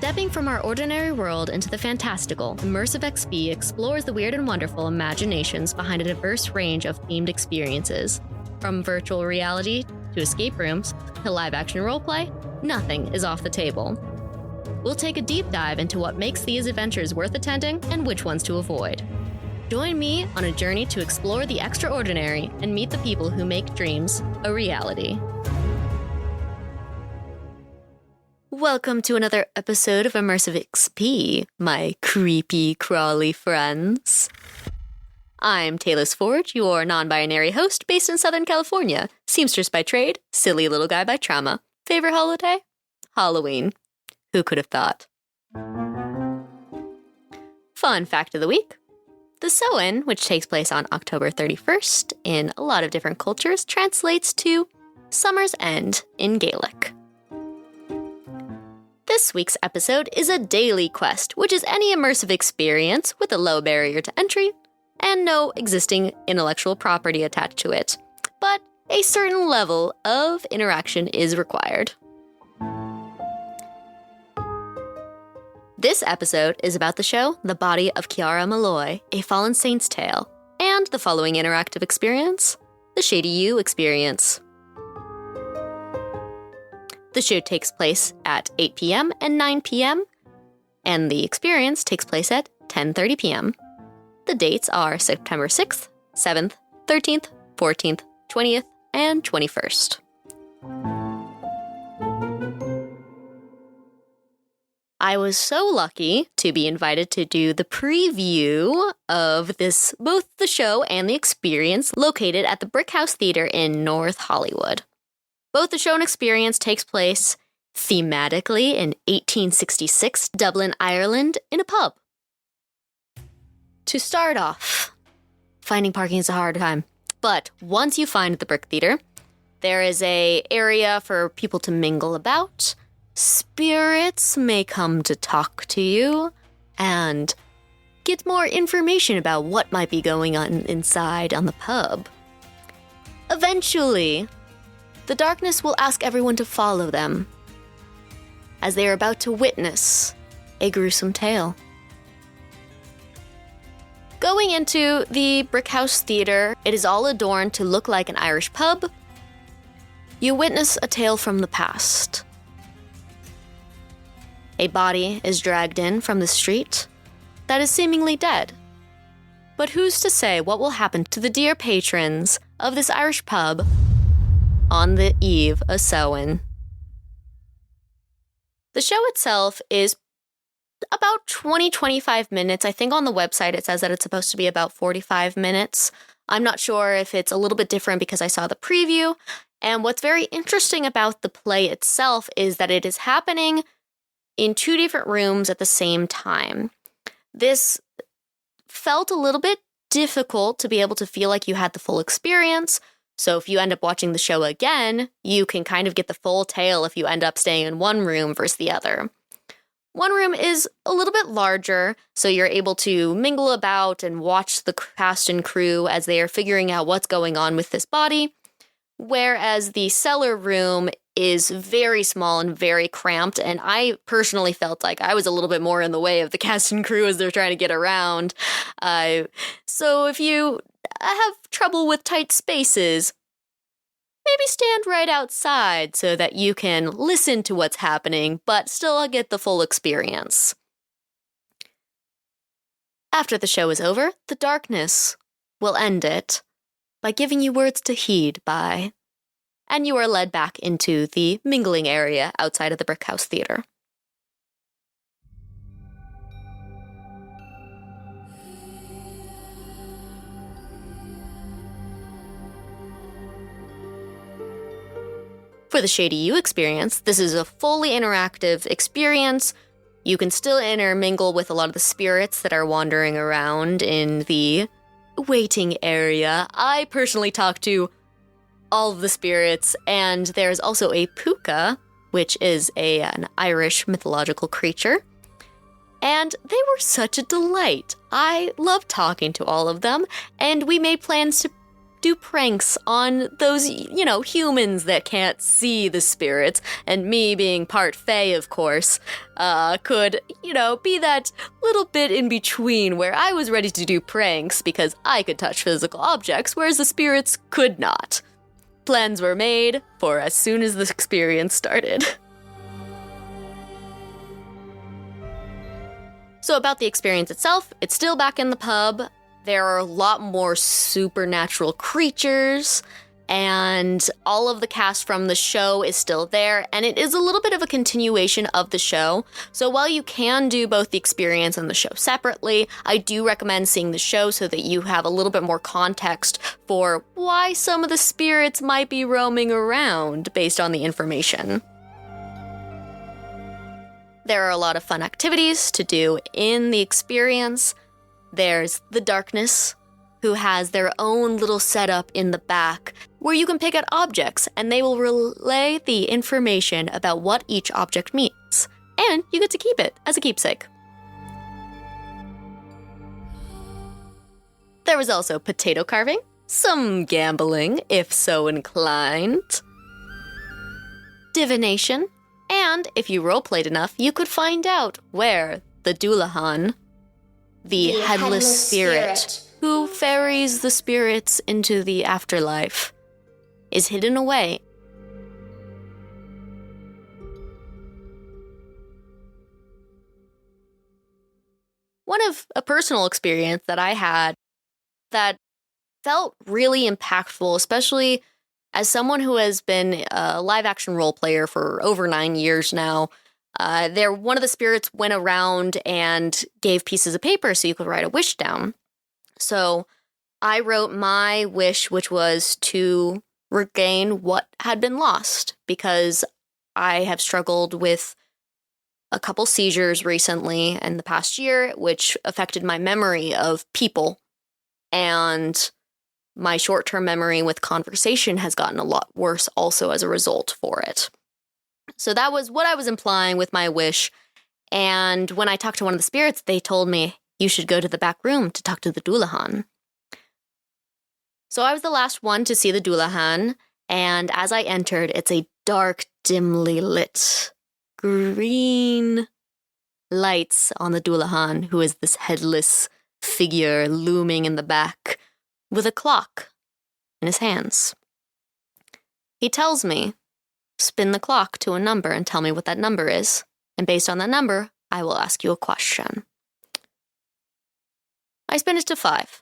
Stepping from our ordinary world into the fantastical, Immersive XP explores the weird and wonderful imaginations behind a diverse range of themed experiences. From virtual reality to escape rooms to live-action roleplay, nothing is off the table. We'll take a deep dive into what makes these adventures worth attending and which ones to avoid. Join me on a journey to explore the extraordinary and meet the people who make dreams a reality. Welcome to another episode of Immersive XP, my creepy, crawly friends. I'm Taylor's Forge, your non-binary host based in Southern California, seamstress by trade, silly little guy by trauma. Favorite holiday? Halloween. Who could have thought? Fun fact of the week. The Samhain, which takes place on October 31st in a lot of different cultures, translates to Summer's End in Gaelic. This week's episode is a daily quest, which is any immersive experience with a low barrier to entry and no existing intellectual property attached to it, but a certain level of interaction is required. This episode is about the show The Body of Ciara Molloy, A Fallen Saint's Tale, and the following interactive experience, the Shady Yew Experience. The show takes place at 8 p.m. and 9 p.m., and the experience takes place at 10:30 p.m. The dates are September 6th, 7th, 13th, 14th, 20th, and 21st. I was so lucky to be invited to do the preview of this, both the show and the experience, located at the Brick House Theater in North Hollywood. Both the show and experience takes place thematically in 1866 Dublin, Ireland, in a pub. To start off, finding parking is a hard time, but once you find the Brick Theater, there is an area for people to mingle about. Spirits may come to talk to you and get more information about what might be going on inside on the pub. Eventually, the darkness will ask everyone to follow them, as they are about to witness a gruesome tale. Going into the Brick House Theater, it is all adorned to look like an Irish pub. You witness a tale from the past. A body is dragged in from the street that is seemingly dead. But who's to say what will happen to the dear patrons of this Irish pub on the eve of Samhain? The show itself is about 20-25 minutes. I think on the website it says that it's supposed to be about 45 minutes. I'm not sure if it's a little bit different because I saw the preview. And what's very interesting about the play itself is that it is happening in two different rooms at the same time. This felt a little bit difficult to be able to feel like you had the full experience. So if you end up watching the show again, you can kind of get the full tale if you end up staying in one room versus the other. One room is a little bit larger, so you're able to mingle about and watch the cast and crew as they are figuring out what's going on with this body, whereas the cellar room is very small and very cramped, and I personally felt like I was a little bit more in the way of the cast and crew as they're trying to get around. So if you have trouble with tight spaces, maybe stand right outside so that you can listen to what's happening, but still get the full experience. After the show is over, the darkness will end it by giving you words to heed by, and you are led back into the mingling area outside of the Brick House Theater. For the Shady Yew Experience, this is a fully interactive experience. You can still intermingle with a lot of the spirits that are wandering around in the waiting area. I personally talk to all of the spirits, and there's also a puka, which is an Irish mythological creature. And they were such a delight. I love talking to all of them, and we made plans to do pranks on those, humans that can't see the spirits. And me being part fae, of course, could, be that little bit in between where I was ready to do pranks because I could touch physical objects, whereas the spirits could not. Plans were made for as soon as the experience started. So about the experience itself, it's still back in the pub. There are a lot more supernatural creatures, and all of the cast from the show is still there, and it is a little bit of a continuation of the show. So while you can do both the experience and the show separately, I do recommend seeing the show so that you have a little bit more context for why some of the spirits might be roaming around based on the information. There are a lot of fun activities to do in the experience. There's the Darkness, who has their own little setup in the back where you can pick at objects and they will relay the information about what each object means. And you get to keep it as a keepsake. There was also potato carving, some gambling, if so inclined, divination, and if you roleplayed enough, you could find out where the Dullahan, the headless spirit who ferries the spirits into the afterlife, is hidden away. One of a personal experience that I had that felt really impactful, especially as someone who has been a live-action role player for over 9 years now, one of the spirits went around and gave pieces of paper so you could write a wish down. So I wrote my wish, which was to regain what had been lost, because I have struggled with a couple seizures recently in the past year, which affected my memory of people, and my short-term memory with conversation has gotten a lot worse also as a result for it. So that was what I was implying with my wish. And when I talked to one of the spirits, they told me, you should go to the back room to talk to the Dullahan. So I was the last one to see the Dullahan. And as I entered, it's a dark, dimly lit, green lights on the Dullahan, who is this headless figure looming in the back, with a clock in his hands. He tells me, spin the clock to a number and tell me what that number is, and based on that number, I will ask you a question. I spin it to 5.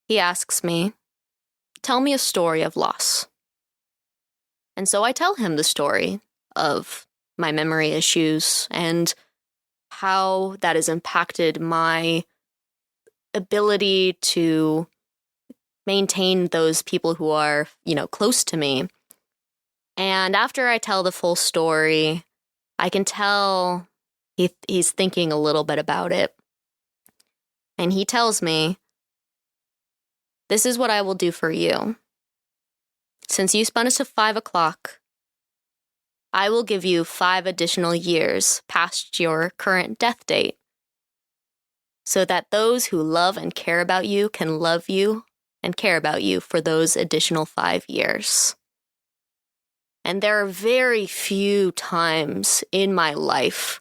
He asks me, tell me a story of loss. And so I tell him the story of my memory issues and how that has impacted my ability to maintain those people who are, close to me. And after I tell the full story, I can tell he's thinking a little bit about it. And he tells me, this is what I will do for you. Since you spun us to 5 o'clock, I will give you 5 additional years past your current death date, so that those who love and care about you can love you and care about you for those additional 5 years. And there are very few times in my life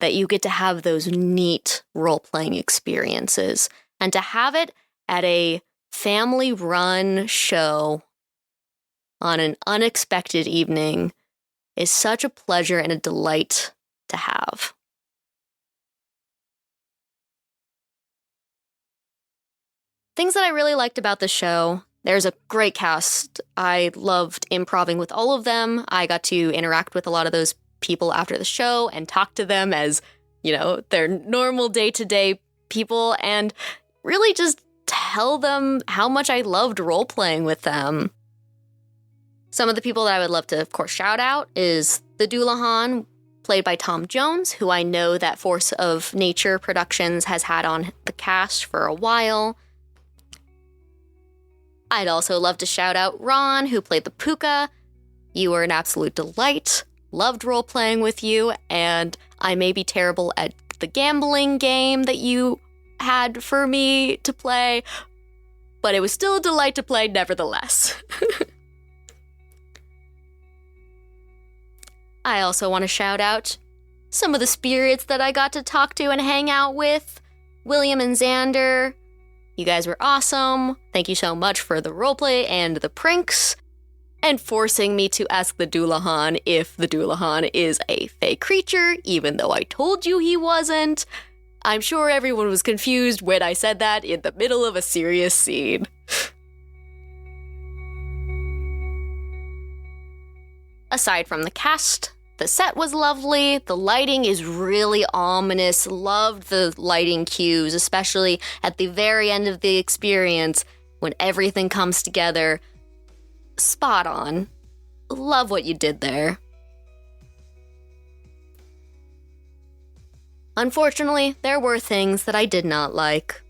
that you get to have those neat role-playing experiences. And to have it at a family-run show on an unexpected evening is such a pleasure and a delight to have. Things that I really liked about the show, there's a great cast. I loved improvising with all of them. I got to interact with a lot of those people after the show and talk to them as, their normal day-to-day people, and really just tell them how much I loved role-playing with them. Some of the people that I would love to, of course, shout out is the Dullahan, played by Tom Jones, who I know that Force of Nature Productions has had on the cast for a while. I'd also love to shout out Ron, who played the Puka. You were an absolute delight. Loved role-playing with you, and I may be terrible at the gambling game that you had for me to play, but it was still a delight to play nevertheless. I also want to shout out some of the spirits that I got to talk to and hang out with. William and Xander, you guys were awesome. Thank you so much for the roleplay and the pranks, and forcing me to ask the Doulahan if the Doulahan is a fey creature, even though I told you he wasn't. I'm sure everyone was confused when I said that in the middle of a serious scene. Aside from the cast, the set was lovely, the lighting is really ominous, loved the lighting cues, especially at the very end of the experience when everything comes together. Spot on. Love what you did there. Unfortunately, there were things that I did not like.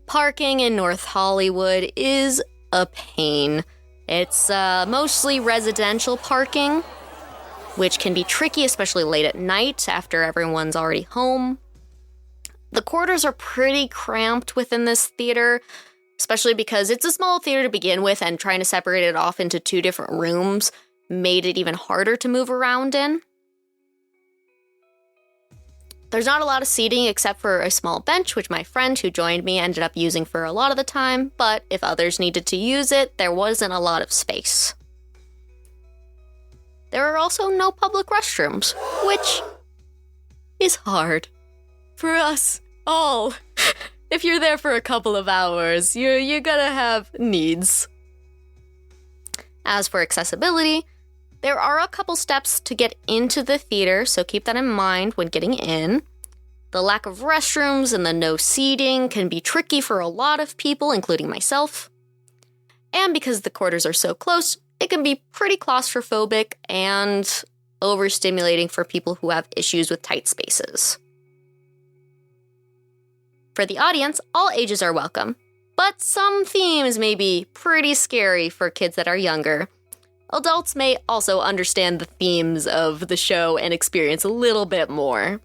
Parking in North Hollywood is a pain. It's mostly residential parking, which can be tricky, especially late at night after everyone's already home. The quarters are pretty cramped within this theater, especially because it's a small theater to begin with, and trying to separate it off into 2 different rooms made it even harder to move around in. There's not a lot of seating except for a small bench, which my friend who joined me ended up using for a lot of the time, but if others needed to use it, there wasn't a lot of space. There are also no public restrooms, which is hard for us all. If you're there for a couple of hours, you're gonna have needs. As for accessibility, there are a couple steps to get into the theater, so keep that in mind when getting in. The lack of restrooms and the no seating can be tricky for a lot of people, including myself. And because the quarters are so close, it can be pretty claustrophobic and overstimulating for people who have issues with tight spaces. For the audience, all ages are welcome, but some themes may be pretty scary for kids that are younger. Adults may also understand the themes of the show and experience a little bit more.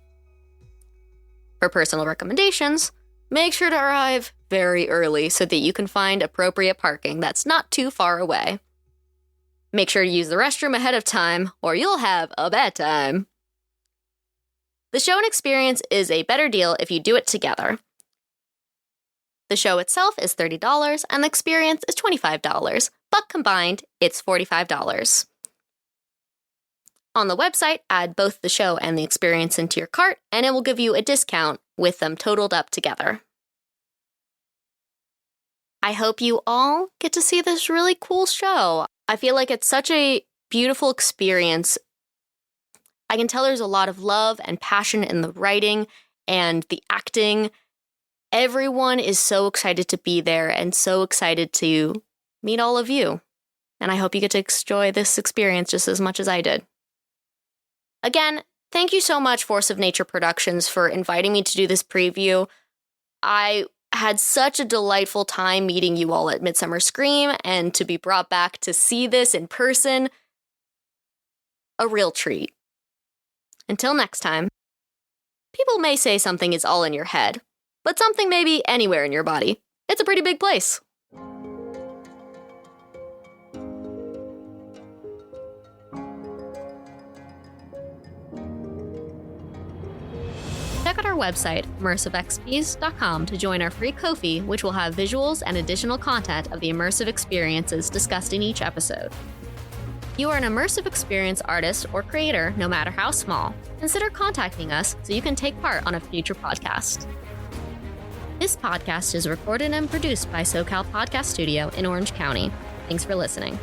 For personal recommendations, make sure to arrive very early so that you can find appropriate parking that's not too far away. Make sure to use the restroom ahead of time, or you'll have a bad time. The show and experience is a better deal if you do it together. The show itself is $30 and the experience is $25, but combined, it's $45. On the website, add both the show and the experience into your cart, and it will give you a discount with them totaled up together. I hope you all get to see this really cool show. I feel like it's such a beautiful experience. I can tell there's a lot of love and passion in the writing and the acting. Everyone is so excited to be there and so excited to meet all of you. And I hope you get to enjoy this experience just as much as I did. Again, thank you so much, Force of Nature Productions, for inviting me to do this preview. I had such a delightful time meeting you all at Midsummer Scream, and to be brought back to see this in person, a real treat. Until next time, people may say something is all in your head, but something may be anywhere in your body. It's a pretty big place. Check out our website, immersivexps.com, to join our free Ko-fi, which will have visuals and additional content of the immersive experiences discussed in each episode. If you are an immersive experience artist or creator, no matter how small, consider contacting us so you can take part on a future podcast. This podcast is recorded and produced by SoCal Podcast Studio in Orange County. Thanks for listening.